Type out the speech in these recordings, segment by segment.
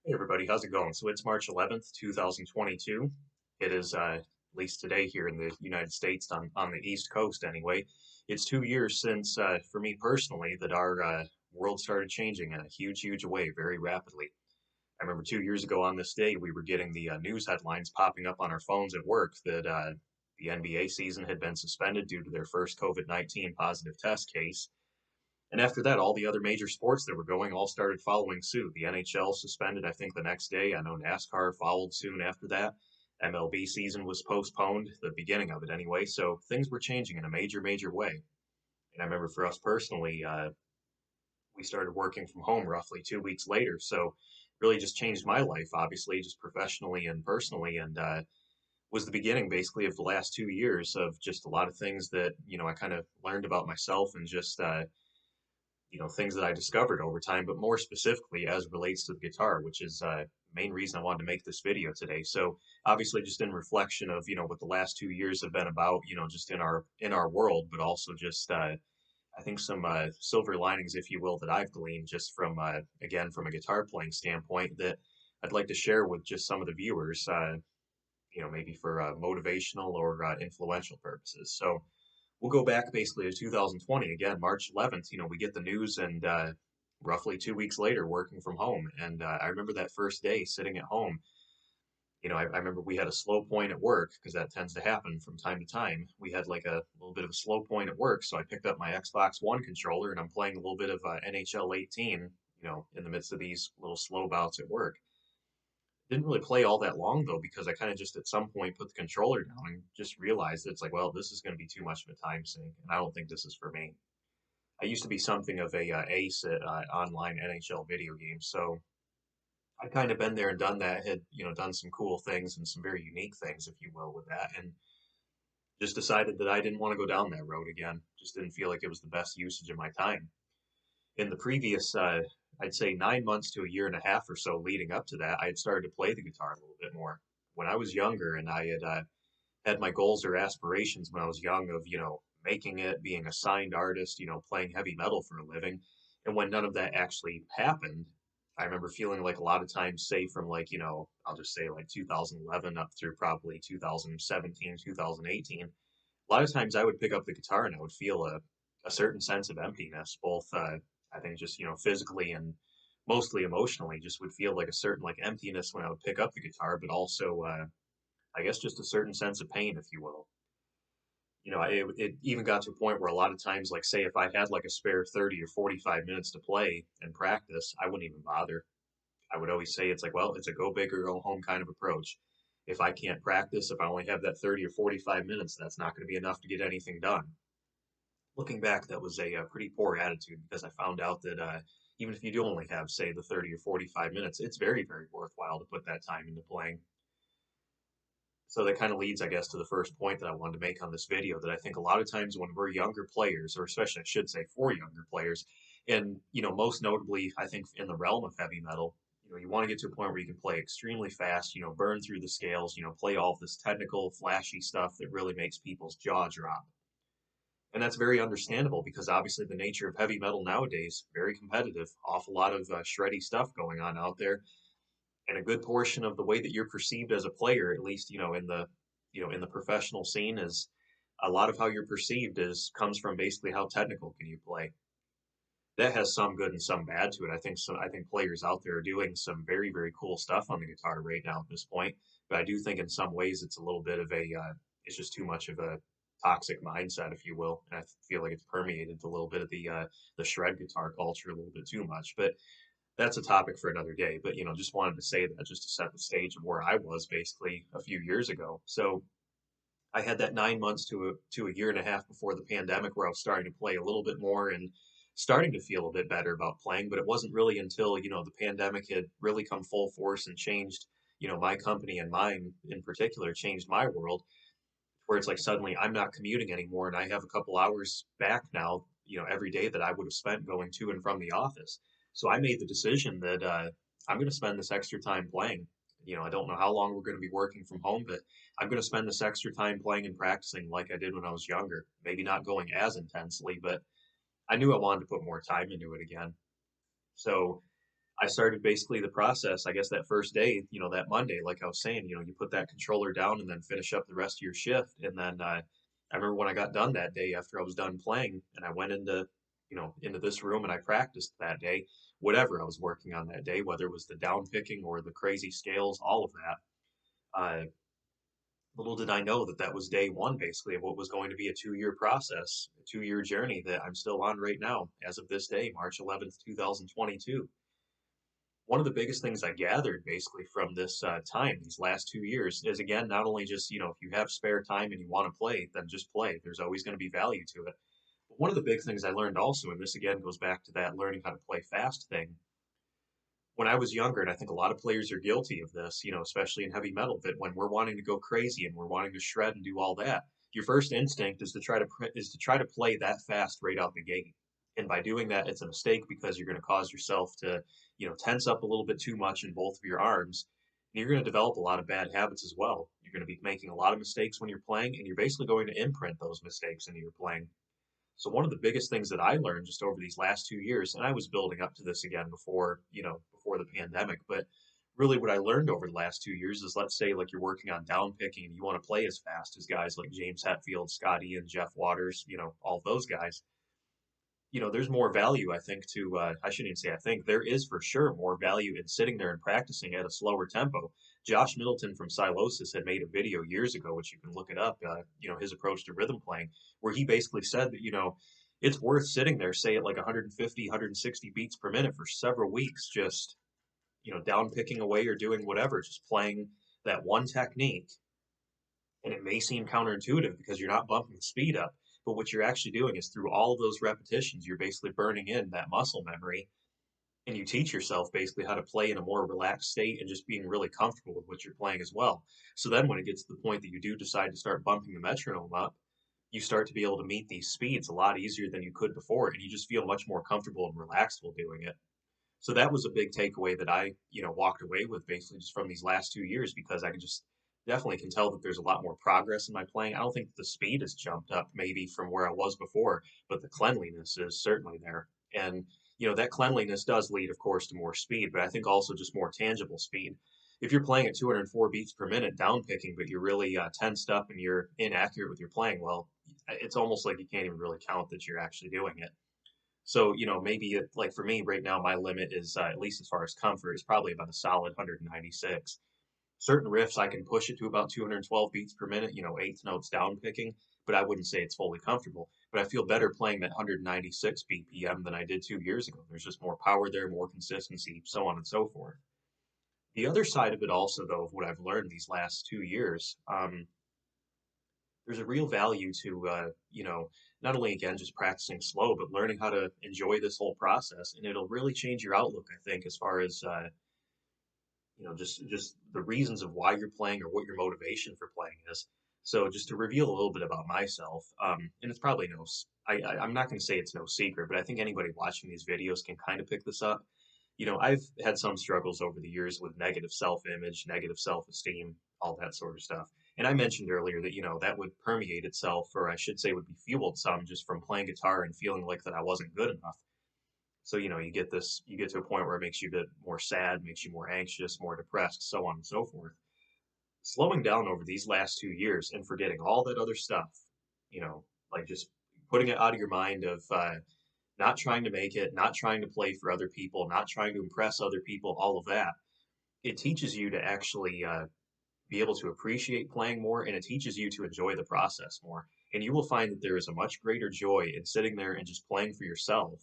Hey everybody, how's it going? So it's March 11th, 2022. It is, at least today here in the United States, on the East Coast anyway. It's 2 years since, for me personally, that our world started changing in a huge, huge way very rapidly. I remember 2 years ago on this day, we were getting the news headlines popping up on our phones at work that the NBA season had been suspended due to their first COVID-19 positive test case. And after that, all the other major sports that were going all started following suit. The NHL suspended, I think, the next day. I know NASCAR followed soon after that. MLB season was postponed, the beginning of it anyway. So things were changing in a major, major way. And I remember for us personally, we started working from home roughly 2 weeks later. So really just changed my life, obviously, just professionally and personally. And was the beginning basically of the last 2 years of just a lot of things that, I kind of learned about myself and just, things that I discovered over time, but more specifically as relates to the guitar, which is main reason I wanted to make this video today. So obviously just in reflection of, what the last 2 years have been about, just in our world, but also just I think some silver linings, if you will, that I've gleaned just from again from a guitar playing standpoint that I'd like to share with just some of the viewers, maybe for motivational or influential purposes. So we'll go back basically to 2020 again, March 11th. We get the news, and roughly 2 weeks later, working from home. And I remember that first day sitting at home. I remember we had a slow point at work because that tends to happen from time to time. We had like a little bit of a slow point at work, so I picked up my Xbox One controller and I'm playing a little bit of NHL 18, in the midst of these little slow bouts at work. Didn't really play all that long though, because I kind of just at some point put the controller down and just realized it's like, well, this is going to be too much of a time sink, and I don't think this is for me. I used to be something of a ace at online NHL video games, so I'd kind of been there and done that. Had done some cool things and some very unique things, if you will, with that, and just decided that I didn't want to go down that road again. Just didn't feel like it was the best usage of my time. In the previous, I'd say 9 months to a year and a half or so leading up to that, I had started to play the guitar a little bit more. When I was younger and I had my goals or aspirations when I was young of, making it, being a signed artist, playing heavy metal for a living. And when none of that actually happened, I remember feeling like a lot of times, say from like, I'll just say like 2011 up through probably 2017, 2018, a lot of times I would pick up the guitar and I would feel a certain sense of emptiness, both I think just physically and mostly emotionally, just would feel like a certain like emptiness when I would pick up the guitar, but also I guess just a certain sense of pain, if you will. It even got to a point where a lot of times, like say if I had like a spare 30 or 45 minutes to play and practice, I wouldn't even bother. I would always say it's like, well, it's a go big or go home kind of approach. If I can't practice, if I only have that 30 or 45 minutes, that's not going to be enough to get anything done. Looking back, that was a pretty poor attitude because I found out that even if you do only have, say, the 30 or 45 minutes, it's very, very worthwhile to put that time into playing. So that kind of leads, I guess, to the first point that I wanted to make on this video, that I think a lot of times when we're younger players, or especially I should say for younger players, and most notably, I think in the realm of heavy metal, you want to get to a point where you can play extremely fast, burn through the scales, play all this technical, flashy stuff that really makes people's jaw drop. And that's very understandable because obviously the nature of heavy metal nowadays, very competitive, awful lot of shreddy stuff going on out there, and a good portion of the way that you're perceived as a player, at least in the professional scene, is a lot of how you're perceived is comes from basically how technical can you play. That has some good and some bad to it. I think players out there are doing some very very cool stuff on the guitar right now at this point, but I do think in some ways it's a little bit of a it's just too much of a toxic mindset, if you will, and I feel like it's permeated a little bit of the shred guitar culture a little bit too much. But that's a topic for another day. But just wanted to say that just to set the stage of where I was basically a few years ago. So I had that 9 months to a year and a half before the pandemic where I was starting to play a little bit more and starting to feel a bit better about playing. But it wasn't really until the pandemic had really come full force and changed my company and mine in particular changed my world, where it's like suddenly I'm not commuting anymore and I have a couple hours back now, every day that I would have spent going to and from the office. So I made the decision that I'm going to spend this extra time playing. I don't know how long we're going to be working from home, but I'm going to spend this extra time playing and practicing like I did when I was younger. Maybe not going as intensely, but I knew I wanted to put more time into it again. So I started basically the process, I guess that first day, that Monday, like I was saying, you put that controller down and then finish up the rest of your shift. And then I remember when I got done that day after I was done playing and I went into this room and I practiced that day, whatever I was working on that day, whether it was the down picking or the crazy scales, all of that. Little did I know that that was day one, basically, of what was going to be a 2 year process, a 2 year journey that I'm still on right now, as of this day, March 11th, 2022. One of the biggest things I gathered basically from this time, these last 2 years, is again, not only just, if you have spare time and you want to play, then just play. There's always going to be value to it. But one of the big things I learned also, and this again goes back to that learning how to play fast thing, when I was younger, and I think a lot of players are guilty of this, especially in heavy metal, that when we're wanting to go crazy and we're wanting to shred and do all that, your first instinct is to try to play that fast right out the gate. And by doing that, it's a mistake because you're going to cause yourself to, tense up a little bit too much in both of your arms. And you're going to develop a lot of bad habits as well. You're going to be making a lot of mistakes when you're playing, and you're basically going to imprint those mistakes into your playing. So one of the biggest things that I learned just over these last 2 years, and I was building up to this again before the pandemic, but really what I learned over the last 2 years is, let's say like you're working on down picking and you want to play as fast as guys like James Hetfield, Scott Ian, Jeff Waters, all those guys. There's more value, I think, I shouldn't even say I think, there is for sure more value in sitting there and practicing at a slower tempo. Josh Middleton from Silosis had made a video years ago, which you can look it up, his approach to rhythm playing, where he basically said that, it's worth sitting there, say at like 150, 160 beats per minute for several weeks, just, down picking away or doing whatever, just playing that one technique. And it may seem counterintuitive because you're not bumping the speed up, but what you're actually doing is through all of those repetitions, you're basically burning in that muscle memory and you teach yourself basically how to play in a more relaxed state and just being really comfortable with what you're playing as well. So then when it gets to the point that you do decide to start bumping the metronome up, you start to be able to meet these speeds a lot easier than you could before, and you just feel much more comfortable and relaxed while doing it. So that was a big takeaway that I, walked away with basically just from these last 2 years, because I can just definitely can tell that there's a lot more progress in my playing. I don't think the speed has jumped up maybe from where I was before, but the cleanliness is certainly there. And, that cleanliness does lead, of course, to more speed, but I think also just more tangible speed. If you're playing at 204 beats per minute down picking, but you're really tensed up and you're inaccurate with your playing, well, it's almost like you can't even really count that you're actually doing it. So, maybe like for me right now, my limit is, at least as far as comfort, is probably about a solid 196. Certain riffs, I can push it to about 212 beats per minute, eighth notes down picking, but I wouldn't say it's fully comfortable. But I feel better playing that 196 BPM than I did 2 years ago. There's just more power there, more consistency, so on and so forth. The other side of it also, though, of what I've learned these last 2 years, there's a real value to not only again just practicing slow, but learning how to enjoy this whole process, and it'll really change your outlook, I think, as far as just the reasons of why you're playing or what your motivation for playing is. So just to reveal a little bit about myself, and it's probably I'm not going to say it's no secret, but I think anybody watching these videos can kind of pick this up. I've had some struggles over the years with negative self-image, negative self-esteem, all that sort of stuff. And I mentioned earlier that, that would permeate itself, or I should say would be fueled some just from playing guitar and feeling like that I wasn't good enough. So, you get to a point where it makes you a bit more sad, makes you more anxious, more depressed, so on and so forth. Slowing down over these last 2 years and forgetting all that other stuff, like just putting it out of your mind of, not trying to make it, not trying to play for other people, not trying to impress other people, all of that. It teaches you to actually be able to appreciate playing more, and it teaches you to enjoy the process more. And you will find that there is a much greater joy in sitting there and just playing for yourself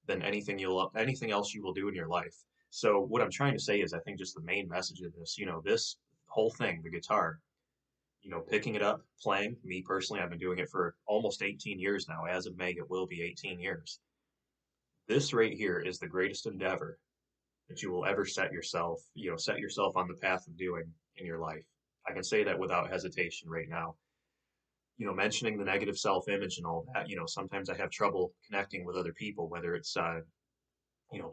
than anything else you will do in your life. So what I'm trying to say is, I think just the main message of this, this whole thing, the guitar, picking it up, playing. Me personally, I've been doing it for almost 18 years now. As of May, it will be 18 years. This right here is the greatest endeavor that you will ever set yourself on the path of doing in your life. I can say that without hesitation right now. Mentioning the negative self-image and all that, sometimes I have trouble connecting with other people, whether it's,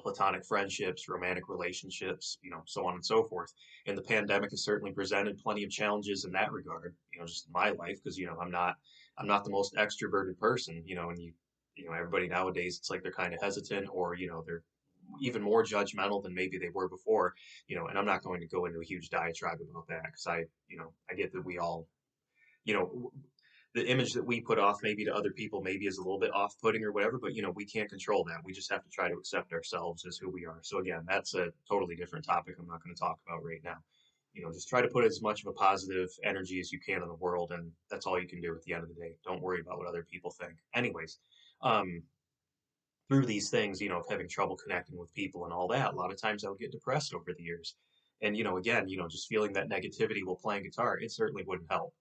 platonic friendships, romantic relationships, so on and so forth. And the pandemic has certainly presented plenty of challenges in that regard, just in my life, because, I'm not the most extroverted person, and everybody nowadays, it's like they're kind of hesitant, or, they're even more judgmental than maybe they were before, and I'm not going to go into a huge diatribe about that because I get that we all, you know, the image that we put off maybe to other people maybe is a little bit off-putting or whatever, but we can't control that. We just have to try to accept ourselves as who we are. So again, that's a totally different topic I'm not going to talk about right now. Just try to put as much of a positive energy as you can in the world, and that's all you can do at the end of the day. Don't worry about what other people think. Anyways, um, through these things, of having trouble connecting with people and all that, a lot of times I would get depressed over the years. And, again, just feeling that negativity while playing guitar, it certainly wouldn't help.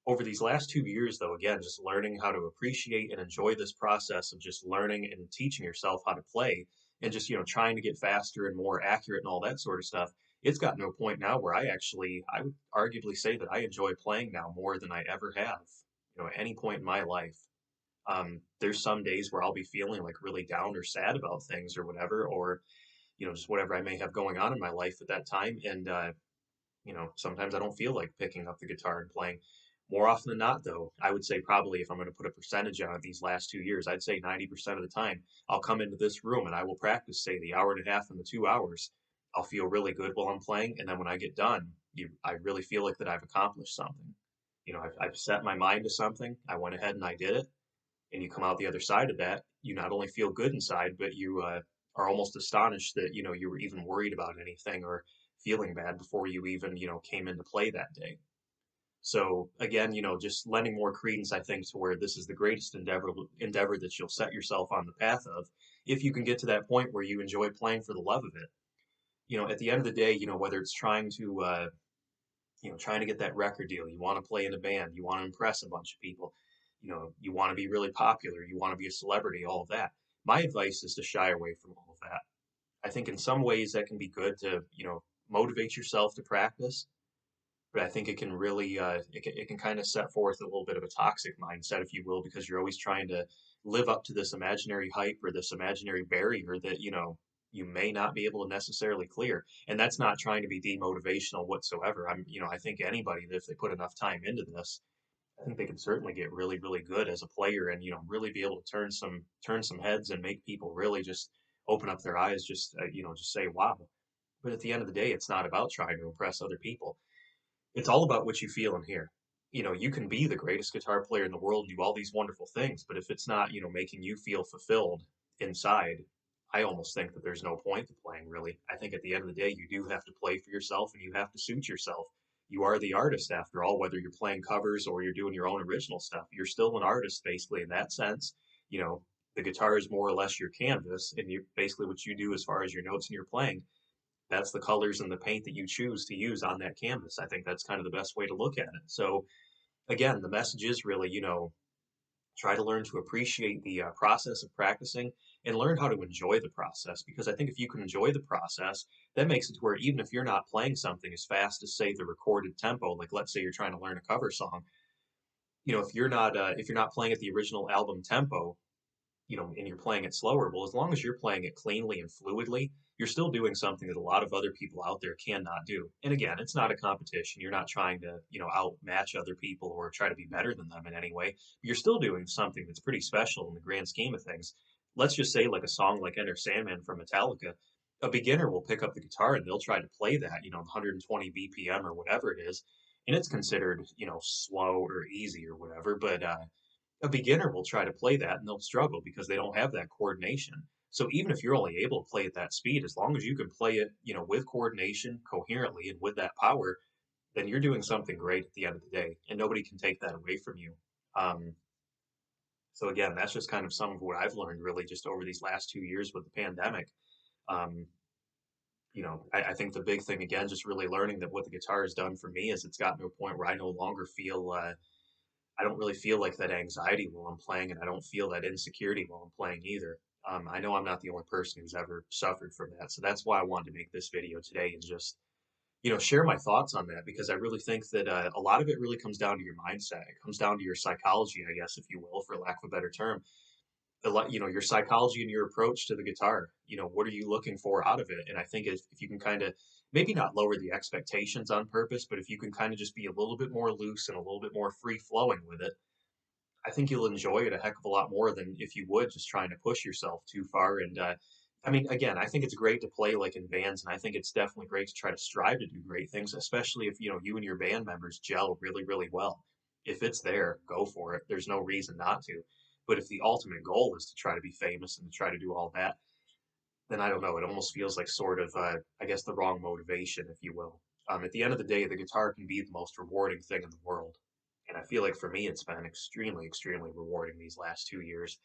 Over these last 2 years, though, again, just learning how to appreciate and enjoy this process of just learning and teaching yourself how to play and just, trying to get faster and more accurate and all that sort of stuff, it's gotten to a point now where I would arguably say that I enjoy playing now more than I ever have, at any point in my life. There's some days where I'll be feeling like really down or sad about things or whatever, or, just whatever I may have going on in my life at that time. And, sometimes I don't feel like picking up the guitar and playing. More often than not, though, I would say probably if I'm going to put a percentage on it these last 2 years, I'd say 90% of the time I'll come into this room and I will practice, say, the hour and a half and the 2 hours. I'll feel really good while I'm playing. And then when I get done, I really feel like that I've accomplished something. I've set my mind to something. I went ahead and I did it. And you come out the other side of that, you not only feel good inside, but you are almost astonished that, you were even worried about anything or feeling bad before you even, came into play that day. So again, just lending more credence, I think, to where this is the greatest endeavor that you'll set yourself on the path of, if you can get to that point where you enjoy playing for the love of it. At the end of the day, whether it's trying to get that record deal, you want to play in a band, you want to impress a bunch of people, you want to be really popular, you want to be a celebrity, all of that. My advice is to shy away from all of that. I think in some ways that can be good to, motivate yourself to practice, but I think it can really it can kind of set forth a little bit of a toxic mindset, if you will, because you're always trying to live up to this imaginary hype or this imaginary barrier that you may not be able to necessarily clear. And that's not trying to be demotivational whatsoever. I think anybody that if they put enough time into this, I think they can certainly get really, really good as a player and really be able to turn some heads and make people really just open up their eyes, just just say wow. But at the end of the day, it's not about trying to impress other people. It's all about what you feel in here. You can be the greatest guitar player in the world and do all these wonderful things, but if it's not, making you feel fulfilled inside, I almost think that there's no point to playing, really. I think at the end of the day, you do have to play for yourself and you have to suit yourself. You are the artist after all, whether you're playing covers or you're doing your own original stuff. You're still an artist, basically, in that sense. You know, the guitar is more or less your canvas, and you basically what you do as far as your notes and your playing, that's the colors and the paint that you choose to use on that canvas. I think that's kind of the best way to look at it. So again, the message is really, try to learn to appreciate the process of practicing and learn how to enjoy the process. Because I think if you can enjoy the process, that makes it to where even if you're not playing something as fast as say the recorded tempo, like let's say you're trying to learn a cover song, if you're not playing at the original album tempo, and you're playing it slower, well, as long as you're playing it cleanly and fluidly, you're still doing something that a lot of other people out there cannot do. And again, it's not a competition. You're not trying to, outmatch other people or try to be better than them in any way. You're still doing something that's pretty special in the grand scheme of things. Let's just say, like a song like Enter Sandman from Metallica, a beginner will pick up the guitar and they'll try to play that, 120 BPM or whatever it is, and it's considered, slow or easy or whatever. But a beginner will try to play that and they'll struggle because they don't have that coordination. So even if you're only able to play at that speed, as long as you can play it, with coordination, coherently, and with that power, then you're doing something great at the end of the day, and nobody can take that away from you. Um, so again, that's just kind of some of what I've learned really just over these last 2 years with the pandemic. Um, I think the big thing again, just really learning that what the guitar has done for me is it's gotten to a point where I no longer feel I don't really feel like that anxiety while I'm playing, and I don't feel that insecurity while I'm playing either. I know I'm not the only person who's ever suffered from that, so that's why I wanted to make this video today and just, share my thoughts on that because I really think that a lot of it really comes down to your mindset. It comes down to your psychology, I guess, if you will, for lack of a better term. Your psychology and your approach to the guitar. What are you looking for out of it? And I think if you can kind of maybe not lower the expectations on purpose, but if you can kind of just be a little bit more loose and a little bit more free flowing with it, I think you'll enjoy it a heck of a lot more than if you would just trying to push yourself too far and I mean, again, I think it's great to play like in bands, and I think it's definitely great to try to strive to do great things, especially if, you and your band members gel really, really well. If it's there, go for it. There's no reason not to. But if the ultimate goal is to try to be famous and to try to do all that, then I don't know. It almost feels like sort of, I guess, the wrong motivation, if you will. At the end of the day, the guitar can be the most rewarding thing in the world. And I feel like for me, it's been extremely, extremely rewarding these last 2 years.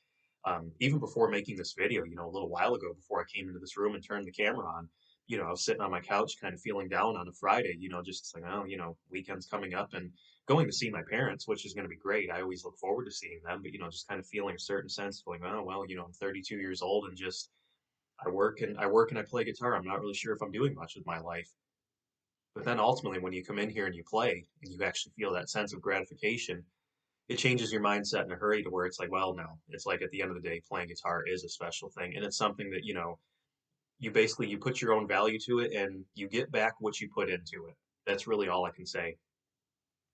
Even before making this video, a little while ago, before I came into this room and turned the camera on, I was sitting on my couch kind of feeling down on a Friday, just like, oh, weekend's coming up and going to see my parents, which is going to be great. I always look forward to seeing them, but, just kind of feeling a certain sense of like, oh, well, I'm 32 years old and just I work and I play guitar. I'm not really sure if I'm doing much with my life. But then ultimately, when you come in here and you play and you actually feel that sense of gratification, it changes your mindset in a hurry to where it's like, well, no, it's like at the end of the day, playing guitar is a special thing. And it's something that, you basically, you put your own value to it and you get back what you put into it. That's really all I can say.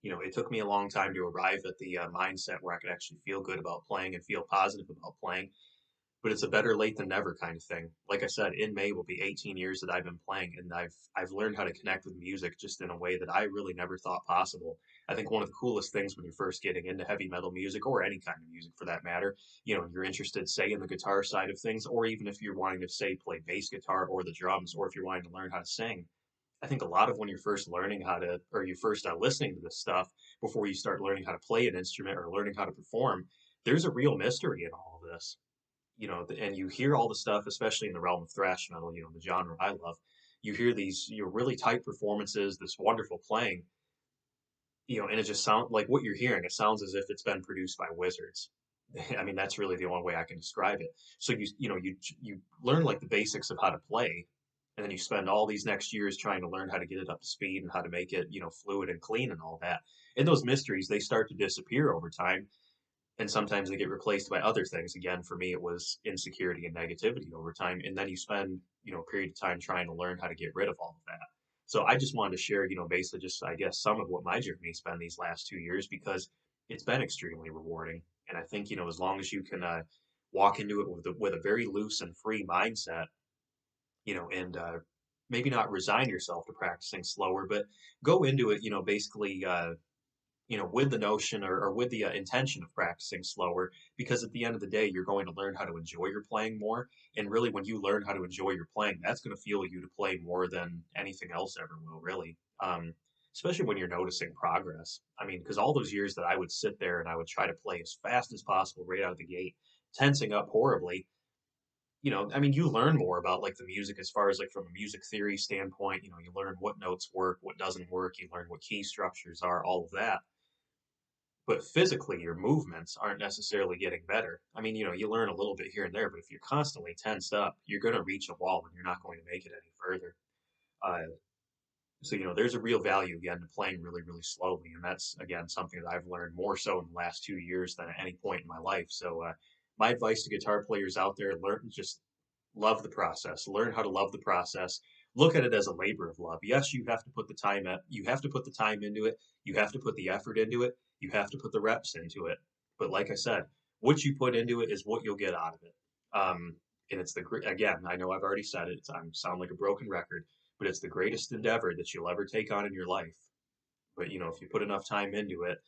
It took me a long time to arrive at the mindset where I could actually feel good about playing and feel positive about playing, but it's a better late than never kind of thing. Like I said, in May will be 18 years that I've been playing, and I've learned how to connect with music just in a way that I really never thought possible. I think one of the coolest things when you're first getting into heavy metal music or any kind of music for that matter, you're interested, say, in the guitar side of things, or even if you're wanting to say play bass guitar or the drums, or if you're wanting to learn how to sing. I think a lot of when you're first learning how to, or you first listening to this stuff before you start learning how to play an instrument or learning how to perform, there's a real mystery in all of this. And you hear all the stuff, especially in the realm of thrash metal, the genre I love. You hear these, really tight performances, this wonderful playing, and it just sounds like what you're hearing. It sounds as if it's been produced by wizards. I mean, that's really the only way I can describe it. So you learn like the basics of how to play, and then you spend all these next years trying to learn how to get it up to speed and how to make it, fluid and clean and all that. And those mysteries, they start to disappear over time, and sometimes they get replaced by other things. Again, for me, it was insecurity and negativity over time. And then you spend, a period of time trying to learn how to get rid of all of that. So I just wanted to share, basically just, I guess, some of what my journey's been these last 2 years because it's been extremely rewarding. And I think, as long as you can walk into it with a very loose and free mindset, and maybe not resign yourself to practicing slower, but go into it, basically with the notion or with the intention of practicing slower, because at the end of the day, you're going to learn how to enjoy your playing more. And really, when you learn how to enjoy your playing, that's going to fuel you to play more than anything else ever will, really. Especially when you're noticing progress. I mean, because all those years that I would sit there and I would try to play as fast as possible right out of the gate, tensing up horribly, I mean, you learn more about like the music as far as like from a music theory standpoint. You learn what notes work, what doesn't work, you learn what key structures are, all of that, but physically your movements aren't necessarily getting better. I mean, you learn a little bit here and there, but if you're constantly tensed up, you're going to reach a wall and you're not going to make it any further. So, there's a real value again to playing really, really slowly. And that's, again, something that I've learned more so in the last 2 years than at any point in my life. So, my advice to guitar players out there, just love the process, learn how to love the process, look at it as a labor of love. Yes, you have to put the time into it, you have to put the effort into it, you have to put the reps into it. But like I said, what you put into it is what you'll get out of it. And it's again, I know I've already said it, I sound like a broken record, but it's the greatest endeavor that you'll ever take on in your life. But if you put enough time into it,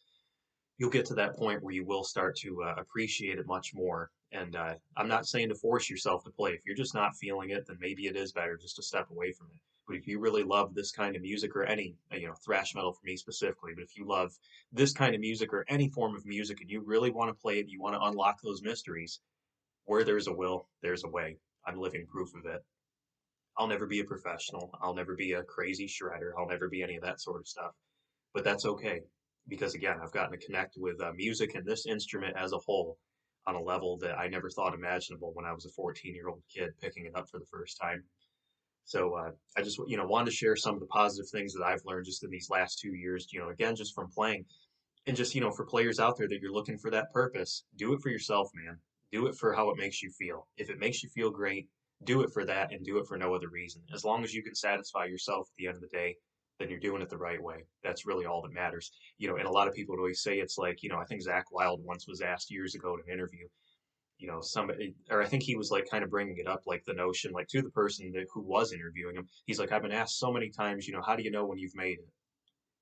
you'll get to that point where you will start to appreciate it much more. And I'm not saying to force yourself to play. If you're just not feeling it, then maybe it is better just to step away from it. But if you really love this kind of music or any, thrash metal for me specifically, but if you love this kind of music or any form of music and you really want to play it, you want to unlock those mysteries, where there's a will, there's a way. I'm living proof of it. I'll never be a professional. I'll never be a crazy shredder. I'll never be any of that sort of stuff. But that's okay because again, I've gotten to connect with music and this instrument as a whole on a level that I never thought imaginable when I was a 14-year-old kid picking it up for the first time. So I just wanted to share some of the positive things that I've learned just in these last 2 years. Again, just from playing, and just for players out there that you're looking for that purpose, do it for yourself, man. Do it for how it makes you feel. If it makes you feel great, do it for that and do it for no other reason. As long as you can satisfy yourself at the end of the day, then you're doing it the right way. That's really all that matters. And a lot of people would always say it's like, I think Zach Wild once was asked years ago in an interview, somebody, or I think he was like kind of bringing it up, like the notion, like to the person who was interviewing him. He's like, I've been asked so many times, how do you know when you've made it?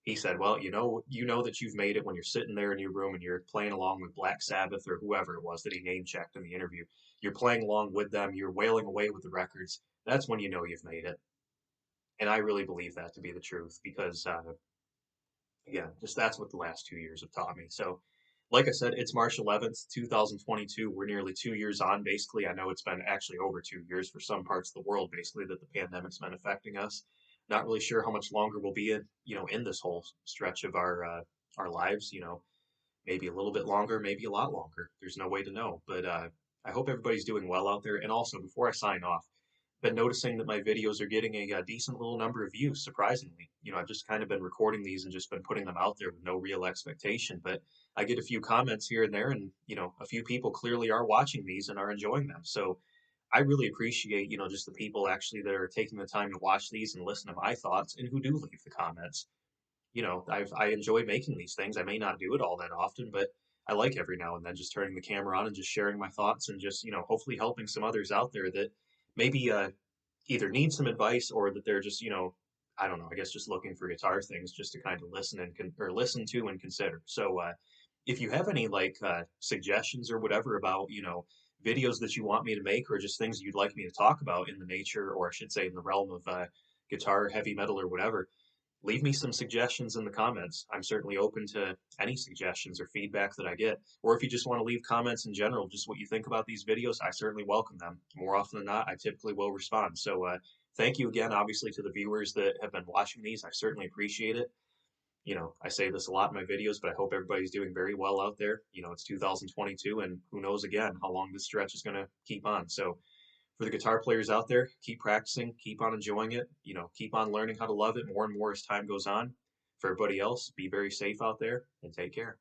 He said, well, you know that you've made it when you're sitting there in your room and you're playing along with Black Sabbath or whoever it was that he name checked in the interview. You're playing along with them, you're wailing away with the records. That's when you know you've made it. And I really believe that to be the truth because, yeah, just that's what the last 2 years have taught me. So, like I said, it's March 11th, 2022. We're nearly 2 years on, basically. I know it's been actually over 2 years for some parts of the world, basically, that the pandemic's been affecting us. Not really sure how much longer we'll be in this whole stretch of our lives. Maybe a little bit longer, maybe a lot longer. There's no way to know. But I hope everybody's doing well out there. And also, before I sign off, been noticing that my videos are getting a decent little number of views, surprisingly. I've just kind of been recording these and just been putting them out there with no real expectation, but I get a few comments here and there, and a few people clearly are watching these and are enjoying them. So I really appreciate, just the people actually that are taking the time to watch these and listen to my thoughts and who do leave the comments. I enjoy making these things. I may not do it all that often, but I like every now and then just turning the camera on and just sharing my thoughts and just, hopefully helping some others out there that maybe either need some advice or that they're just, I don't know, I guess just looking for guitar things just to kind of listen or listen to and consider. So if you have any like suggestions or whatever about, videos that you want me to make or just things you'd like me to talk about in the nature, or I should say in the realm of guitar, heavy metal or whatever, leave me some suggestions in the comments. I'm certainly open to any suggestions or feedback that I get. Or if you just want to leave comments in general, just what you think about these videos, I certainly welcome them. More often than not, I typically will respond. So thank you again, obviously, to the viewers that have been watching these. I certainly appreciate it. I say this a lot in my videos, but I hope everybody's doing very well out there. It's 2022, and who knows again how long this stretch is going to keep on. So for the guitar players out there, keep practicing, keep on enjoying it, keep on learning how to love it more and more as time goes on. For everybody else, be very safe out there and take care.